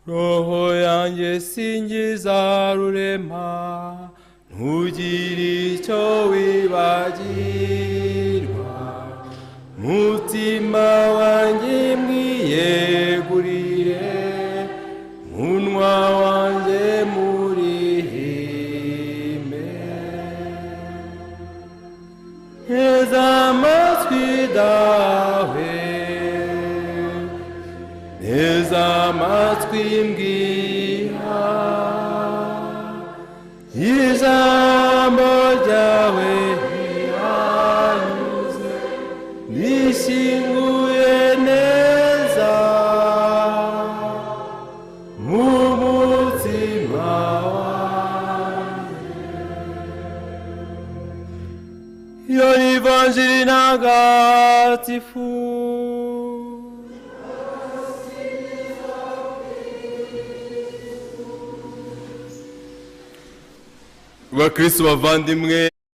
Roho wanjye singiza rurema, ntugire icyo wibagirwa. Mutima wanjye mwiyegurire, munwa wanjye murihime. Nteze amatwi dawe, nteze amatwi mbwira, ijambo ryawe riranyuze, rishyinguye neza mu mutima wanjye. Iyo ivanjiri ntagatifu. Bakristo bavandimwe,